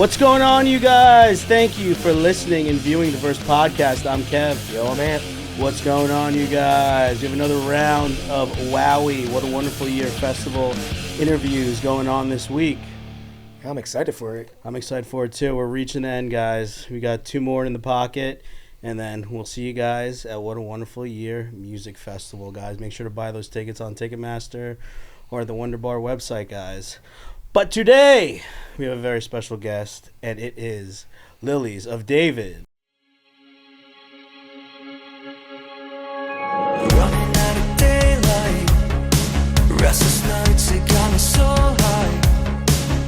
What's going on, you guys? Thank you for listening and viewing the Verse Podcast. I'm Kev. Yo, man. What's going on, you guys? We have another round of Wowie. What a Wonderful Year Festival interviews going on this week. I'm excited for it. I'm excited for it, too. We're reaching the end, guys. We got 2 more in the pocket, and then we'll see you guys at What a Wonderful Year Music Festival, guys. Make sure to buy those tickets on Ticketmaster or the Wonder Bar website, guys. But today, we have a very special guest, and it is Lilies of David. Running out of daylight, restless nights, they got me so high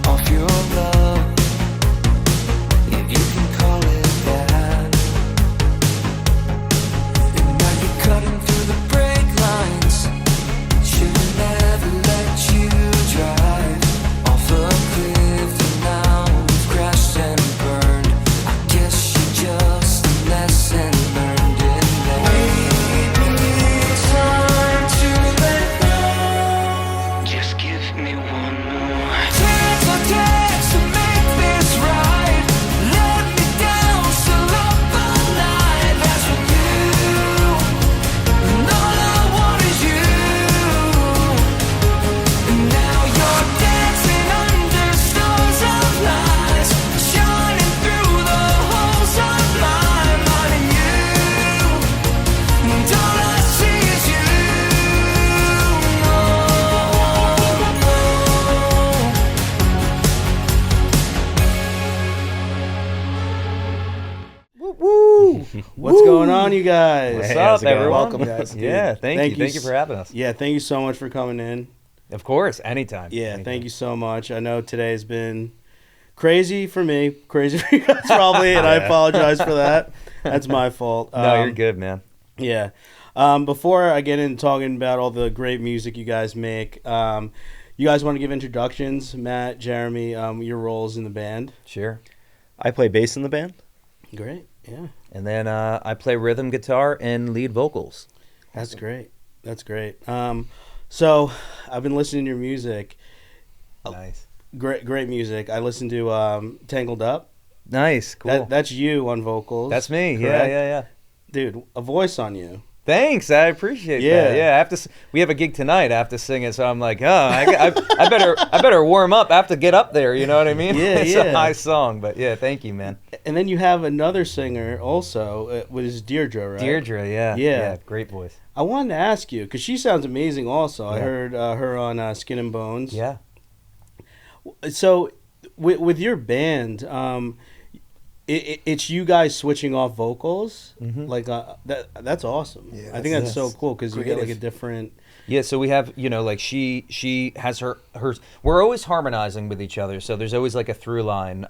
off your love, if you can call it that. And now you're cutting through the brake lines, should've never let you drive off a cliff, and now we've crashed and burned. I guess you're just a lesson learned in that. Time to let go. Just give me one more chance. I guess to make this right. Let me down, still up all night. That's for you, and all I want is you. And now you're dancing under stars of lies, shining through the holes of my mind and you. And all I see is you. Woo! What's going on, you guys? What's Hey, up, how's it going? everyone? Welcome, guys. Yeah, thank Thank you. you Thank you for having us. Yeah, thank you so much for coming in. Of course, anytime. Yeah, Anytime. thank you so much. I know today's been crazy for me, crazy for you guys probably, and I apologize for that. That's my fault. No, you're good, man. Yeah. Before I get into talking about all the great music you guys make, you guys want to give introductions? Matt, Jeremy, your roles in the band? Sure. I play bass in the band. Great. Yeah. And then I play rhythm guitar and lead vocals. That's great. That's great. So I've been listening to your music. Nice. Great music. I listened to Tangled Up. Nice. Cool. That's you on vocals. That's me. correct? Yeah. Dude, a voice on you. Thanks. I appreciate Yeah. that. Yeah. I have to. We have a gig tonight. I have to sing it, so I'm like, I better warm up. I have to get up there. You know what I mean? Yeah, It's yeah. a high song, but yeah. Thank you, man. And then you have another singer also, was Dierdra, right? Deirdre. Yeah. Yeah. Great voice. I wanted to ask you, because she sounds amazing also. I Yeah. heard her on Skin and Bones. Yeah. So with your band, it's you guys switching off vocals? Mhm. Like, that's awesome. Yeah, I think that's so that's cool, because you get like a creative. different... Yeah, so we have, like she has her we're always harmonizing with each other, so there's always like a through line.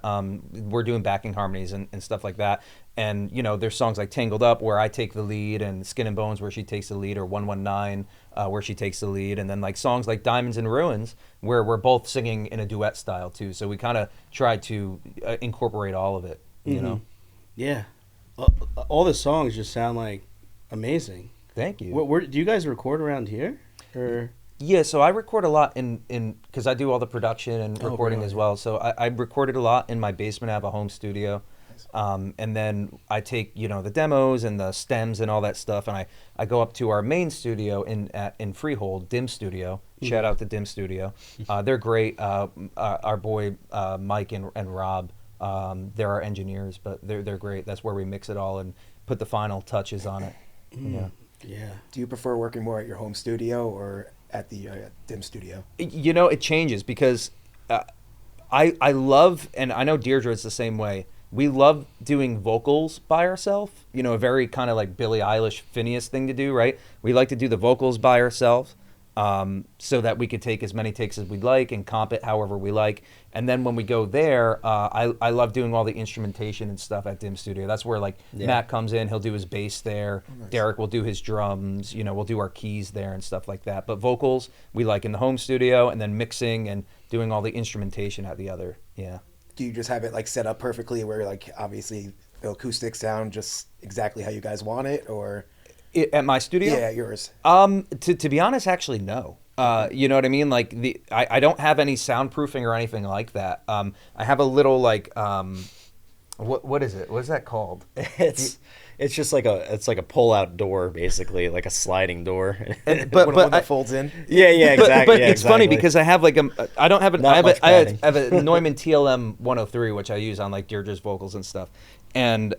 We're doing backing harmonies and stuff like that. And, there's songs like Tangled Up where I take the lead, and Skin and Bones where she takes the lead, or 119 where she takes the lead. And then like songs like Diamonds and Ruins where we're both singing in a duet style too. So we kind of try to incorporate all of it, you know? Yeah. All the songs just sound like amazing. Thank you. Where do you guys record around here? Or... Yeah, so I record a lot in because I do all the production and Oh, recording really? as well. So I recorded a lot in my basement. I have a home studio. And then I take, the demos and the stems and all that stuff, and I go up to our main studio in Freehold, Dim Studio. Shout out to Dim Studio. They're great. Our boy Mike and Rob, they're our engineers, but they're great. That's where we mix it all and put the final touches on it. Yeah. Yeah. Do you prefer working more at your home studio or at the Dim studio? It changes because I love, and I know Deirdre is the same way. We love doing vocals by ourselves, a very kind of like Billie Eilish, Phineas thing to do, right? We like to do the vocals by ourselves so that we could take as many takes as we'd like and comp it however we like. And then when we go there, I love doing all the instrumentation and stuff at Dim Studio. That's where like Matt comes in, he'll do his bass there. Nice. Derek will do his drums, we'll do our keys there and stuff like that. But vocals, we like in the home studio, and then mixing and doing all the instrumentation at the other, yeah. Do you just have it like set up perfectly where like obviously the acoustics sound just exactly how you guys want it, or At my studio? yeah, yours? To be honest, actually, no. You know what I mean? Like I don't have any soundproofing or anything like that. I have a little like what is it? What is that called? It's just like a pull-out door, basically, like a sliding door. But that folds in. Yeah, exactly. But yeah, it's funny exactly. because I have like I don't have Not much I padding. have a Neumann TLM 103, which I use on like Deirdre's vocals and stuff, and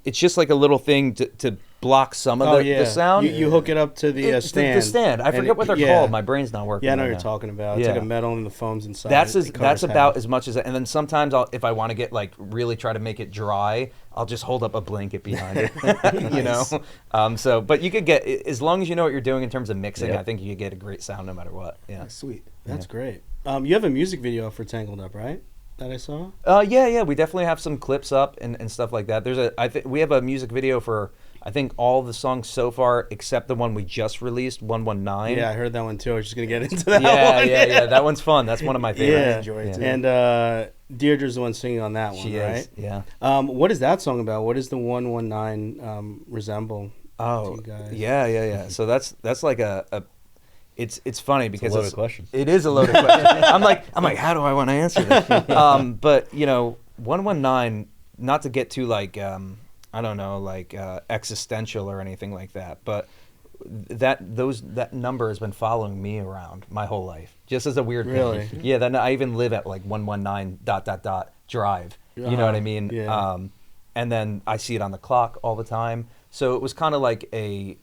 it's just like a little thing to block some of the sound. You hook it up to the stand. The stand. I forget what they're called. My brain's not working. Yeah, I know right what you're now. talking about. It's Yeah. like a metal and the foam's inside. That's about as much as. And then sometimes if I want to get like really try to make it dry, I'll just hold up a blanket behind it. You know. But you could get, as long as you know what you're doing in terms of mixing. Yep. I think you could get a great sound no matter what. Yeah. Sweet. That's great. You have a music video for Tangled Up, right? That I saw. Yeah. We definitely have some clips up and stuff like that. We have a music video for I think all of the songs so far except the one we just released, 119. Yeah, I heard that one too. I was just gonna get into that one. Yeah. That one's fun. That's one of my favorites. Yeah. I enjoy it too. And Deirdre's the one singing on that one, She right? is. Yeah. What is that song about? What does the 119 resemble? Oh, to you guys? yeah. So that's like a it's funny because loaded question. It is a loaded question. I'm like, how do I want to answer this? But 119, not to get too like I don't know, like existential or anything like that, but that number has been following me around my whole life, just as a weird Really? thing. Yeah, then I even live at like 119 ... drive. You know what I mean? Yeah. And then I see it on the clock all the time. So it was kind of like a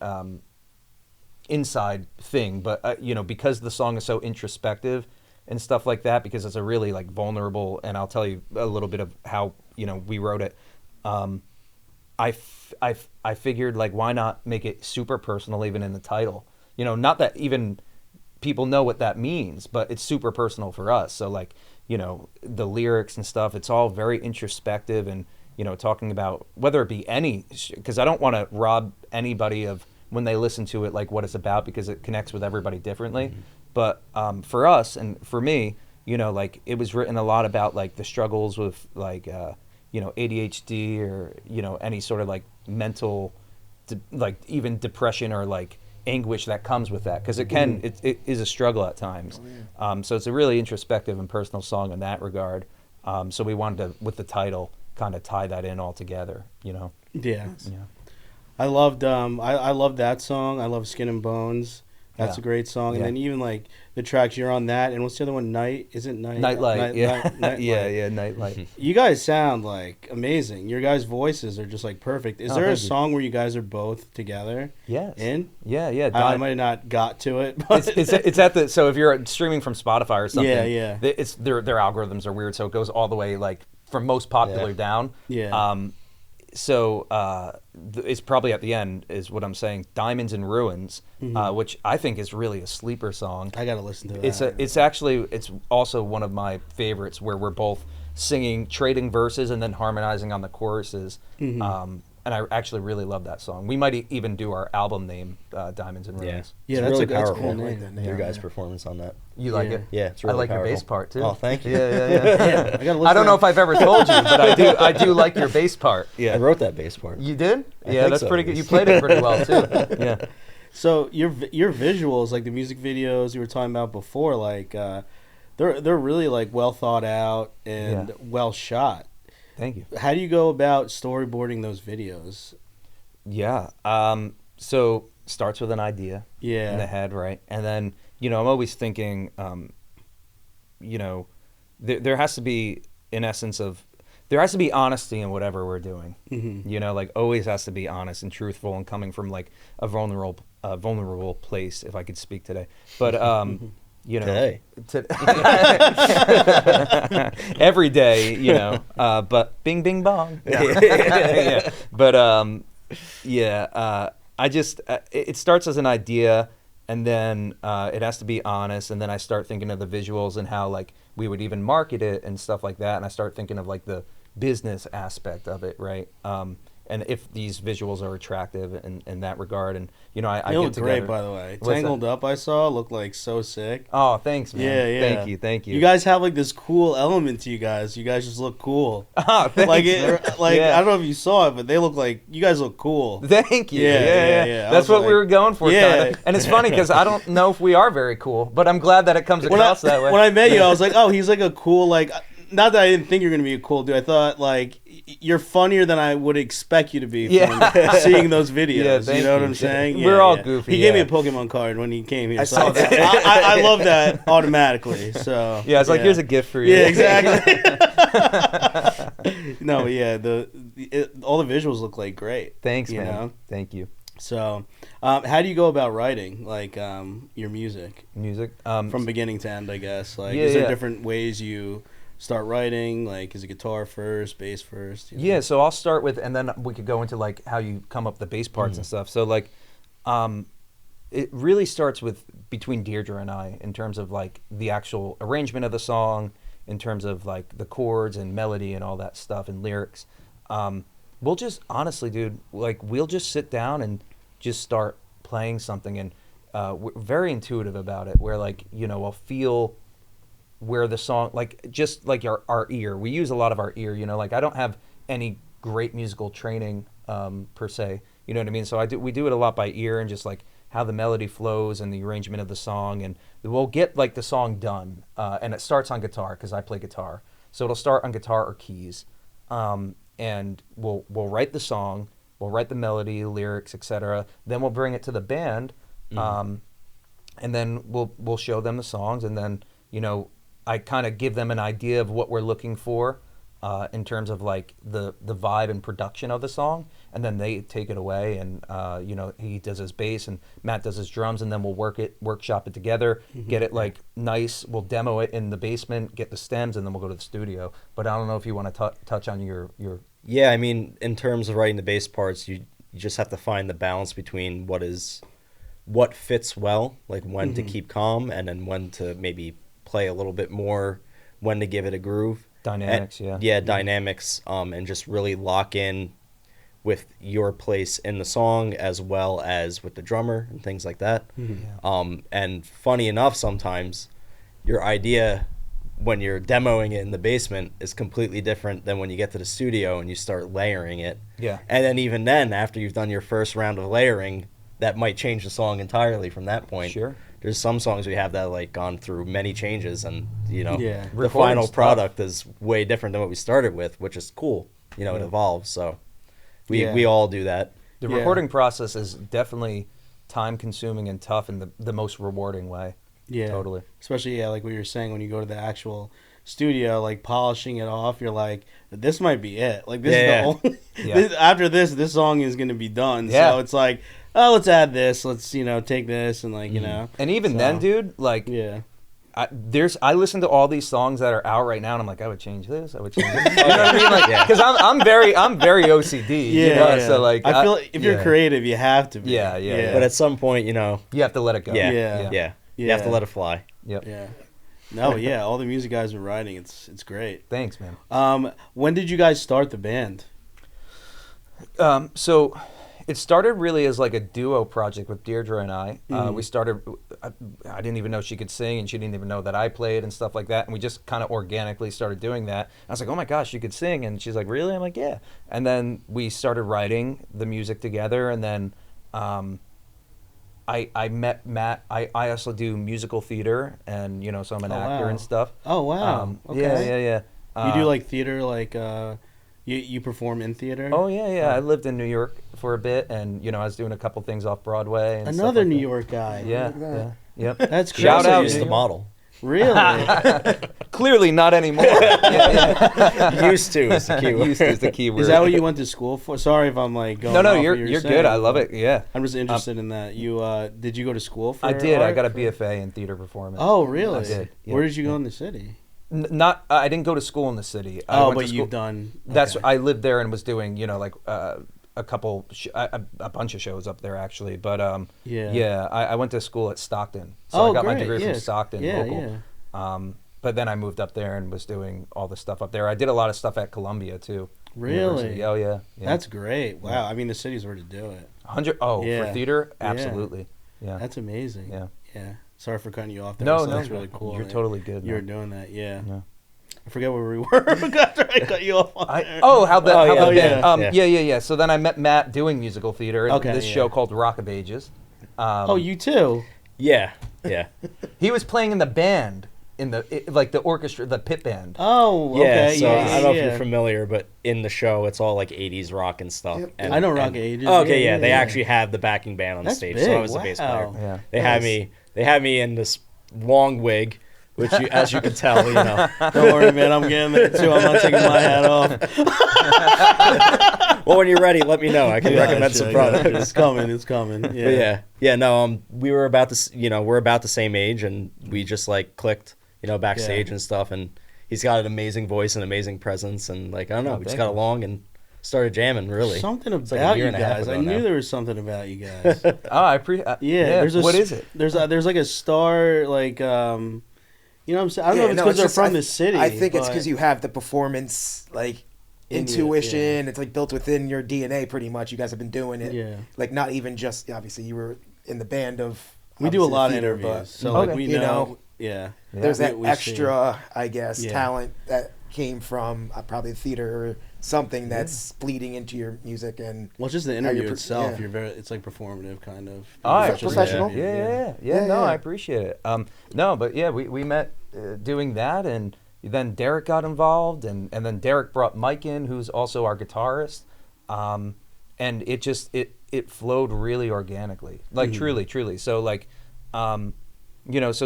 inside thing, but because the song is so introspective and stuff like that, because it's a really like vulnerable, and I'll tell you a little bit of how we wrote it. I figured like why not make it super personal even in the title? Not that even people know what that means, but it's super personal for us. So like the lyrics and stuff, it's all very introspective and talking about whether it be because I don't want to rob anybody of when they listen to it like what it's about, because it connects with everybody differently. Mm-hmm. But for us and for me, like it was written a lot about like the struggles with like ADHD or any sort of like mental like even depression or like anguish that comes with that, because it is a struggle at times. So it's a really introspective and personal song in that regard. So we wanted to, with the title, kind of tie that in all together. Yeah. Yeah. I loved I loved that song. I love Skin and Bones. That's Yeah. a great song. And Yeah. then even like the tracks you're on that, and what's the other one? Night? Is it Night? Nightlight. Yeah. Nightlight. Yeah. Nightlight. You guys sound like amazing. Your guys' voices are just like perfect. Is Oh, there a thank you. song where you guys are both together? Yes. In? Yeah. I might have not got to it, but It's at the, so if you're streaming from Spotify or something, Yeah. it's their algorithms are weird, so it goes all the way like from most popular down. Yeah. It's probably at the end is what I'm saying. Diamonds and Ruins, which I think is really a sleeper song. I gotta listen to that. It's also one of my favorites, where we're both singing, trading verses, and then harmonizing on the choruses. And I actually really love that song. We might even do our album name, Diamonds and Ruins. Yeah, it's that's really a powerful. cool I like name. that name. Your guys' performance on that. You like it? Yeah, it's really I like powerful. your bass part too. Oh, thank you. Yeah. I gotta listen I don't to know that. if I've ever told you, but I do like your bass part. I Yeah. wrote that bass part. You did? I Yeah, think that's so, pretty at good. You least. played it pretty well too. Yeah. So your visuals, like the music videos you were talking about before, like they're really like well thought out and well shot. Thank you. How do you go about storyboarding those videos? Yeah. So starts with an idea Yeah. in the head, right? And then, I'm always thinking, there has to be an essence of, there has to be honesty in whatever we're doing. Like always has to be honest and truthful and coming from like a vulnerable place, if I could speak today. But, Today. Every day, but bing, bing, bong. Yeah. But, I just, it starts as an idea, and then it has to be honest, and then I start thinking of the visuals and how like we would even market it and stuff like that, and I start thinking of like the business aspect of it, right? and if these visuals are attractive in that regard. And I They get look great, together. by the way. What's Tangled that? Up, I saw, looked like so sick. Oh, thanks, man. Yeah. Thank you. You guys have like this cool element to you guys. You guys just look cool. Oh, thanks, Like man. I Yeah. don't know if you saw it, but they look like you guys look cool. Thank you. Yeah. I That's was what we like- were going for. Yeah. Kinda. And it's funny because I don't know if we are very cool, but I'm glad that it comes When across that way. when I met you, I was like, oh, he's like a cool like. Not that I didn't think you were gonna be a cool dude. I thought like you're funnier than I would expect you to be from seeing those videos. Yeah, You thank know what you. I'm saying? We're all goofy, He gave me yeah. a Pokemon card when he came here. I so saw that. I love that automatically. So yeah, it's like, here's a gift for you. Yeah, exactly. No, but yeah, all the visuals look like great. Thanks, you man. know? Thank you. So, how do you go about writing like your music Music. from beginning to end? I guess like Yeah, is there yeah. different ways you start writing? Like, is it guitar first, bass first? You know? Yeah, so I'll start with, and then we could go into like how you come up with the bass parts and stuff. So like, it really starts with between Dierdra and I in terms of like the actual arrangement of the song, in terms of like the chords and melody and all that stuff and lyrics. We'll just honestly, dude, like we'll just sit down and just start playing something, and we're very intuitive about it. Where like I'll feel where the song, like just like our ear, we use a lot of our ear. Like I don't have any great musical training per se. You know what I mean? So we do it a lot by ear and just like how the melody flows and the arrangement of the song, and we'll get like the song done, and it starts on guitar because I play guitar, so it'll start on guitar or keys, and we'll write the song, we'll write the melody, lyrics, etc. Then we'll bring it to the band, and then we'll show them the songs, and then I kind of give them an idea of what we're looking for in terms of like the vibe and production of the song, and then they take it away, and he does his bass and Matt does his drums, and then we'll workshop it together, get it like nice. We'll demo it in the basement, get the stems, and then we'll go to the studio. But I don't know if you want to touch on your Yeah, I mean, in terms of writing the bass parts, you just have to find the balance between what fits well, like when to keep calm, and then when to maybe play a little bit more, when to give it a groove. dynamics. Dynamics, and just really lock in with your place in the song as well as with the drummer and things like that. And funny enough, sometimes your idea when you're demoing it in the basement is completely different than when you get to the studio and you start layering it. Yeah. And then even then, after you've done your first round of layering, that might change the song entirely from that point. Sure. There's some songs we have that like gone through many changes, and Yeah. the Recording final stuff. product is way different than what we started with, which is cool. It evolves. So Yeah. we all do that. The Yeah. recording process is definitely time consuming and tough in the most rewarding way. Yeah, Totally. Especially like what you were saying, when you go to the actual studio, like polishing it off, you're like, this might be it. Like this is Yeah. the only. Yeah. After this song is going to be done. Yeah. So it's like, oh, let's add this. Let's take this and like And even So, then, dude, like Yeah. I listen to all these songs that are out right now, and I'm like, I would change this. I would change this. You know what I mean? Like, because I'm very OCD. Yeah, You know? yeah. So like, I feel if you're yeah. creative, you have to be. Yeah. But at some point, you have to let it go. yeah, Yeah. you have to Yeah. let it fly. Yep. Yeah. No, yeah. All the music guys are writing. It's great. Thanks, man. When did you guys start the band? So it started really as like a duo project with Dierdra and I. We started, I didn't even know she could sing, and she didn't even know that I played and stuff like that. And we just kind of organically started doing that. I was like, oh my gosh, you could sing. And she's like, really? I'm like, yeah. And then we started writing the music together. And then I met Matt. I also do musical theater, and so I'm an actor wow. and stuff. Oh wow. Okay. Yeah. You do like theater, like you perform in theater. Oh yeah. I lived in New York for a bit, and I was doing a couple things off Broadway. And stuff Another like New that. York guy. Yeah. Yep. That's She great. Shout also out, used dude. to model. Really? Clearly not anymore. Yeah. Used to is the key word. Used to is the key word. Is that what you went to school for? Sorry if I'm like going. No, off what you're you were good. saying. I love it. Yeah. I'm just interested in that. You did you go to school for? I did. I art? got a BFA in theater performance. Oh really? I did. Where Yeah. did you go in the city? Not. I didn't go to school in the city. I Oh, went but to school. you've done. That's. okay. I lived there and was doing like a couple, a bunch of shows up there actually. But Yeah. I went to school at Stockton, so Oh, I got my great, degree yeah. from Stockton Yeah, local. But then I moved up there and was doing all the stuff up there. I did a lot of stuff at Columbia too. Really? University. Oh yeah. That's great. Wow. I mean, the city's where to do it. 100. Oh, Yeah. for theater, Yeah. absolutely. Yeah. That's amazing. Yeah. Yeah. Sorry for cutting you off there. No, So no, that's really cool. You're that totally good. You were man. doing that. Yeah. Yeah. I forget where we were after I cut you off on there. How the Oh, how yeah. the Oh, band. yeah. Yeah. So then I met Matt doing musical theater in Okay, this yeah. show called Rock of Ages. Oh, you too? Yeah. He was playing in the band like the orchestra, the pit band. Oh, Yeah, okay. so I don't know if yeah. you're familiar, but in the show, it's all like 80s rock and stuff. Yep. And, I know Rock and- Ages. Oh, okay, Yeah, yeah, yeah, they yeah. actually have the backing band on That's stage, big. so I was the bass player. Wow. Yeah. They had me in this long wig, which, as you can tell, Don't worry, man. I'm getting there too. I'm not taking my hat off. Well, when you're ready, let me know. I can recommend some products. It's coming. It's coming. Yeah. But yeah. No. We were about we're about the same age, and we just like clicked, backstage Yeah. and stuff. And he's got an amazing voice and amazing presence, and like I don't know, Oh, we just thank got you. along and started jamming. Really, Something like a about year you and a half guys. I ago knew now. there was something about you guys. Oh, I appreciate. Yeah. What is it? There's like a star like you know what I'm saying? I don't know if it's because they're from the city. I think it's but- because you have the performance, like, In you, intuition. yeah. It's, like, built within your DNA, pretty much. You guys have been doing it. Yeah. Like, not even just, obviously, you were in the band of... We do a obviously, lot of theater, interviews, but so like Okay. we You know. know, Yeah. there's that we see. extra, I guess, Yeah. talent that came from probably theater or something that's bleeding into your music. And Well, just the how you're interview per- itself. yeah. You're very. It's like performative, kind of. Oh, I Professional. appreciate it. Yeah. Yeah, No, yeah. I appreciate it. No, but yeah, we met doing that, and then Derek got involved, and then Derek brought Mike in, who's also our guitarist, and it just it flowed really organically, like truly. So like, so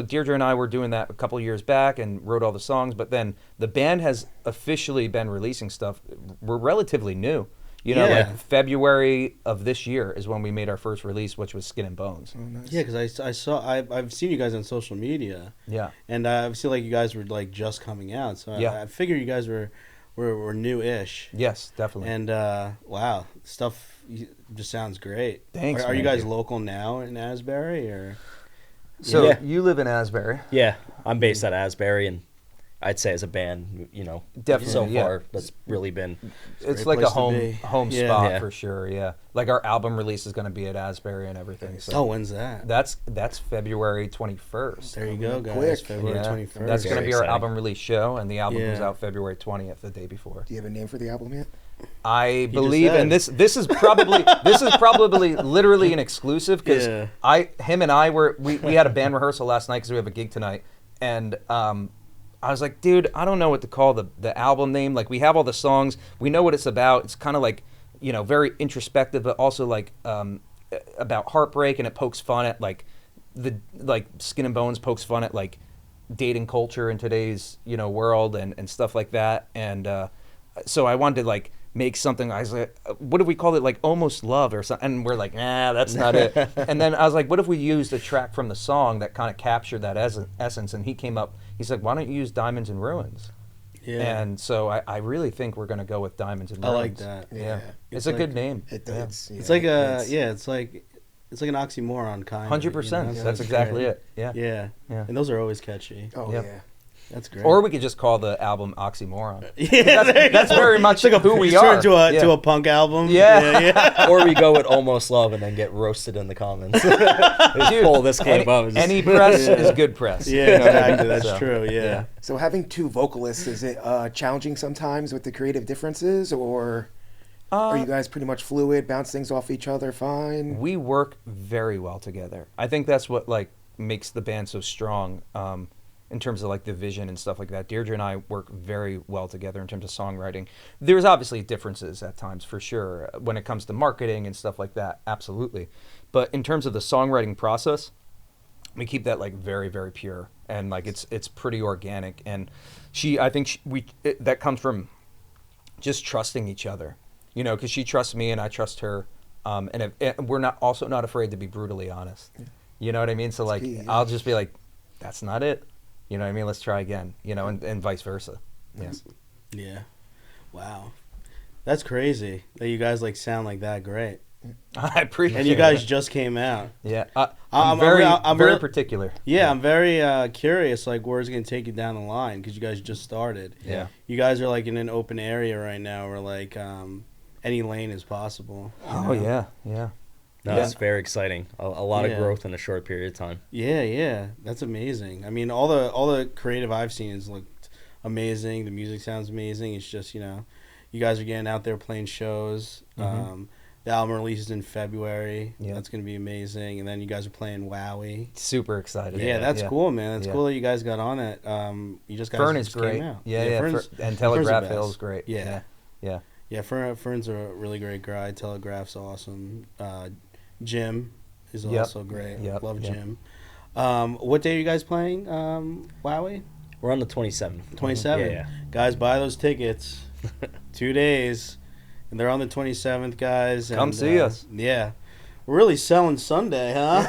Dierdra and I were doing that a couple years back and wrote all the songs, but then the band has officially been releasing stuff. We're relatively new. Yeah. Like February of this year is when we made our first release, which was Skin and Bones. Yeah, because I've seen you guys on social media, Yeah. and I feel like you guys were like just coming out. So Yeah. I figured you guys were new-ish. Yes, definitely. And wow, stuff just sounds great. Thanks, Are you man. guys local now in Asbury or? So Yeah. you live in Asbury. Yeah, I'm based out of Asbury, and I'd say as a band, Definitely, so yeah. far that's really been. It's great like a place to be. home Yeah. spot Yeah. for sure. Yeah, like our album release is going to be at Asbury and everything. So Oh, when's that? that's February 21st. There you go, guys. Quick. February Yeah. 21st. That's going to Very be our exciting. album release show, and the album Yeah. comes out February 20th, the day before. do you have a name for the album yet? I just believe, and said. this is probably literally an exclusive because Yeah. him and I we had a band rehearsal last night because we have a gig tonight, and I was like, dude, I don't know what to call the album name. Like, we have all the songs, we know what it's about. It's kind of like, very introspective, but also like about heartbreak, and it pokes fun at like Skin and Bones pokes fun at like dating culture in today's world and stuff like that. And so I wanted to like make something. I was like, what do we call it? Like Almost Love or something. And we're like, that's not it. And then I was like, what if we used a track from the song that kind of captured that essence? And he came up. He's like, why don't you use Diamonds and Ruins? Yeah. And so I really think we're gonna go with Diamonds and I Ruins. like that. Yeah, Yeah. it's It's a like- good name. It's It's like it's like an oxymoron kind. 100%. So That's it's exactly great. it. Yeah. Yeah. Yeah. And those are always catchy. Oh, Yep. yeah. That's great. Or we could just call the album Oxymoron. yeah, That's very much who we turn are. to a Yeah. to a punk album. Yeah. yeah. Or we go with Almost Love and then get roasted in the comments. Just pull this clip up. and just- Any press is good press. Yeah, You know what I mean? exactly. That's So, true. Yeah. So having two vocalists, is it challenging sometimes with the creative differences, or are you guys pretty much fluid, bounce things off each other fine? We work very well together. I think that's what like makes the band so strong. In terms of like the vision and stuff like that, Deirdre and I work very well together in terms of songwriting. There's obviously differences at times for sure when it comes to marketing and stuff like that, absolutely. But in terms of the songwriting process, we keep that like very, very pure, and like it's pretty organic. And that comes from just trusting each other, because she trusts me and I trust her, and we're not afraid to be brutally honest. You know what I mean? So like key, yeah. I'll just be like, that's not it. You know what I mean? Let's try again. And vice versa. Yeah. Yeah. Wow. That's crazy that you guys like sound like that great. I appreciate And you guys it. just came out. Yeah. I'm I'm very, I'm very real- particular. Yeah, I'm very curious, like, where it's going to take you down the line, because you guys just started. Yeah. You guys are, like, in an open area right now where, like, any lane is possible. you Oh know? yeah, yeah. No, Yeah. it's very exciting. A lot Yeah. of growth in a short period of time. Yeah, that's amazing. I mean, all the creative I've seen has looked amazing. The music sounds amazing. It's just, you know, you guys are getting out there playing shows. Mhm. The album releases in February. Yeah. That's going to be amazing. And then you guys are playing Wowie. Super excited. Yeah, that's cool, man. That's Yeah. cool that you guys got on it. You just guys Fern is just came great. out. Yeah, yeah. Fern's- And Fern's the Telegraph best. Hill's great. Yeah. Yeah. Yeah, Fern's a really great guy. Telegraph's awesome. Jim is Yep. also great. Yep. Love Yep. Jim. What day are you guys playing, Wowie? We're on the 27th. 27. Yeah, Guys, buy those tickets. 2 days. And they're on the 27th, guys. Come and, see us. Yeah. We're really selling Sunday, huh?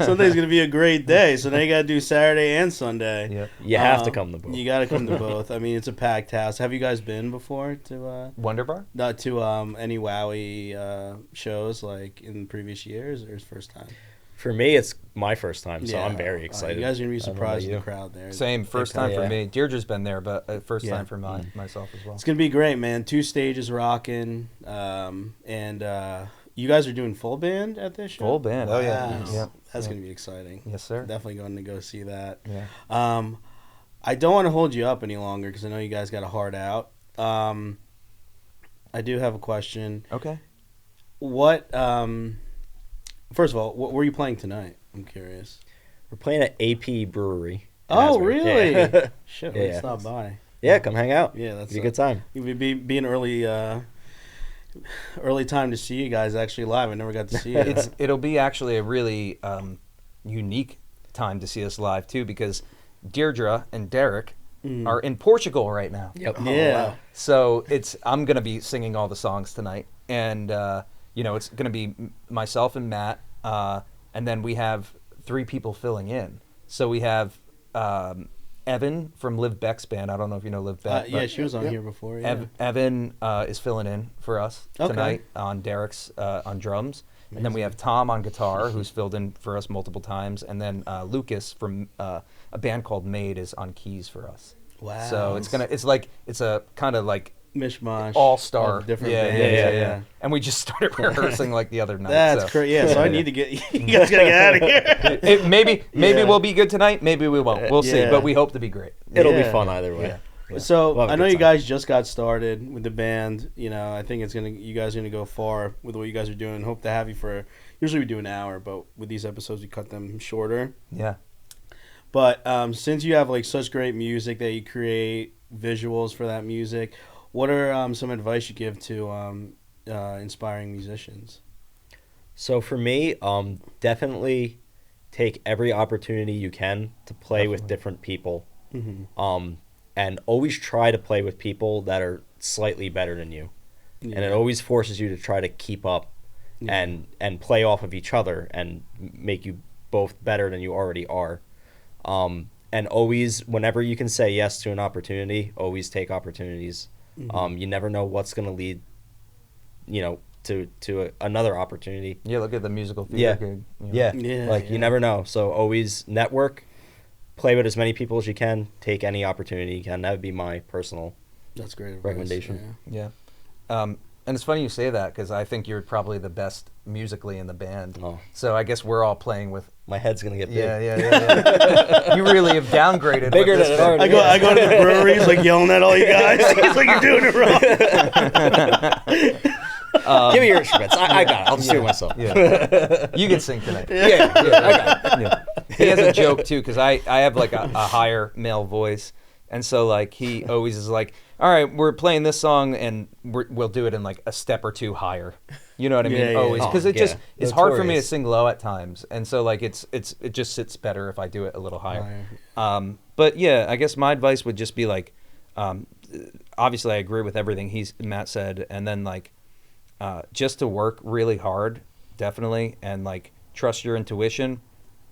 Sunday's going to be a great day. So now you got to do Saturday and Sunday. Yeah. You have to come to both. You got to come to both. I mean, it's a packed house. Have you guys been before to Wonder Bar? not to any Wowie shows like in previous years, or is it first time? For me, it's my first time, so Yeah. I'm very excited. You guys are going to be I don't know surprised about at the you. crowd there. Same. First time Yeah. for me. Deirdre's been there, but first Yeah. time for myself as well. It's gonna be great, man. 2 stages rocking, and you guys are doing full band at this show. Full band. Oh yeah. Wow. Yeah. That's Yeah. gonna be exciting. Yes, sir. Definitely going to go see that. Yeah. I don't want to hold you up any longer because I know you guys got a hard out. I do have a question. Okay. What? First of all, what were you playing tonight? I'm curious. We're playing at AP Brewery. in Oh, Asbury. really? Yeah. Shit, Yeah. let's stop by. Yeah, come hang out. Yeah, that's Be a good time. It would be an early time to see you guys actually live. I never got to see it. It'll be actually a really unique time to see us live too, because Deirdre and Derek are in Portugal right now. Yep. Yeah. So I'm gonna be singing all the songs tonight, and it's gonna be myself and Matt, and then we have 3 people filling in. So we have Evan from Liv Beck's band. I don't know if you know Liv Beck. Yeah, but she was on here before. Yeah. Evan is filling in for us Okay. tonight on Derek's on drums. And then we have Tom on guitar, who's filled in for us multiple times. And then Lucas from a band called Made is on keys for us. Wow. So it's a kind of like Mishmash. all-star. of different yeah, bands. yeah. And we just started rehearsing like the other night. That's so. crazy. Yeah, so I need to get you guys gotta get out of here. Maybe Yeah. we'll be good tonight. Maybe we won't. We'll see. Yeah. But we hope to be great. It'll be Yeah. fun either way. Yeah. So We'll have a I know good you time. guys just got started with the band. You know, I think you guys are gonna go far with what you guys are doing. Hope to have you for. Usually we do an hour, but with these episodes we cut them shorter. Yeah. But since you have like such great music that you create visuals for that music, what are some advice you give to inspiring musicians? So for me, definitely take every opportunity you can to play with different people. Mm-hmm. And always try to play with people that are slightly better than you. And it always forces you to try to keep up and play off of each other and make you both better than you already are. And always, whenever you can say yes to an opportunity, always take opportunities. You never know what's going to lead, to another opportunity. Yeah, look at the musical theater gig. you know. Yeah. You never know. So always network, play with as many people as you can, take any opportunity you can. That would be my personal That's great advice. recommendation. Yeah. And it's funny you say that, because I think you're probably the best musically in the band. Oh. So I guess we're all playing with. My head's going to get big. Yeah. You really have downgraded. Bigger with this than it band. already I go to the breweries like yelling at all you guys. It's like you're doing it wrong. Give me your instruments. I got it. I'll just do it myself. Yeah. You can sing tonight. Yeah, I got it. Yeah. He has a joke too, because I have like a higher male voice, and so like he always is like, all right, we're playing this song and we'll do it in like a step or two higher. You know what I mean? Yeah, yeah, Always, yeah. because Oh, yeah. it's hard for me to Notorious. sing low at times, and so like it just sits better if I do it a little higher. Higher. But yeah, I guess my advice would just be like, obviously I agree with everything Matt said, and then like just to work really hard, definitely, and like trust your intuition,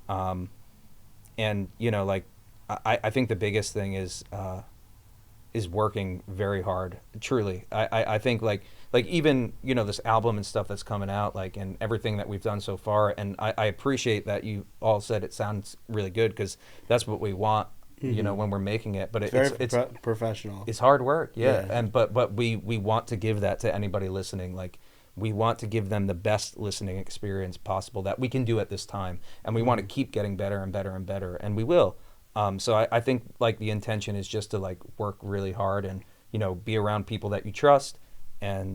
and like I think the biggest thing is working very hard. Truly, I think like like even this album and stuff that's coming out, like, and everything that we've done so far. And I appreciate that you all said it sounds really good, because that's what we want. When we're making it, but it's professional. It's hard work, yeah. Yeah. And but we want to give that to anybody listening. Like, we want to give them the best listening experience possible that we can do at this time, and we want to keep getting better and better and better, and we will. So I think like the intention is just to like work really hard and be around people that you trust, and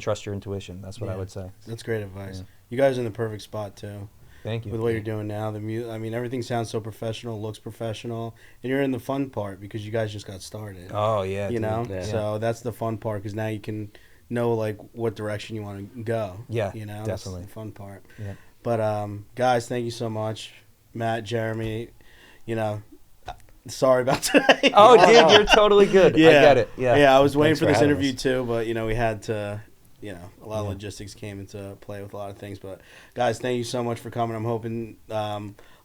trust your intuition. That's what I would say. That's great advice. Yeah. You guys are in the perfect spot too. Thank you. With what you're doing now, I mean, everything sounds so professional, looks professional, and you're in the fun part because you guys just got started. Oh yeah, you dude. know, Yeah. so that's the fun part, because now you can know like what direction you want to go. Yeah, That's definitely. the fun part. Yeah. But guys, thank you so much, Matt, Jeremy. Sorry about today. Oh, dude, you're totally good. I get it. Yeah. I was waiting Thanks for for this having interview us. too, but we had to. A lot of logistics came into play with a lot of things. But guys, thank you so much for coming. I'm hoping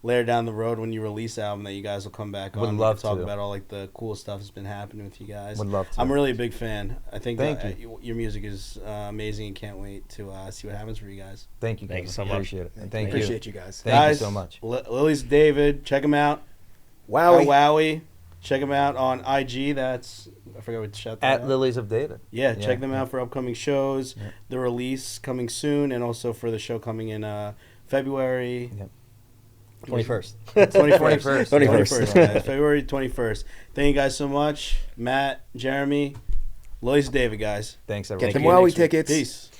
later down the road when you release the album that you guys will come back on. Would We love can talk to. about all like the cool stuff that's been happening with you guys. Would love to. I'm really a big fan. I think Thank that, your music is amazing, and can't wait to see what happens for you guys. Thank you. Thank you Kevin. so much. Appreciate it. And thank you. Appreciate you guys. Thank guys, you so much. Lilies of David, check them out. Wowie. Wowie. Check them out on IG. That's, I forgot what to shout that At out. Lilies of David. Yeah, check them out for upcoming shows, Yeah. the release coming soon, and also for the show coming in February Yep. 21st. 21st. 21st. Guys. February 21st. Thank you guys so much. Matt, Jeremy, Lilies of David, guys. Thanks, Get everyone. them you. Wowie Next week. tickets. Peace.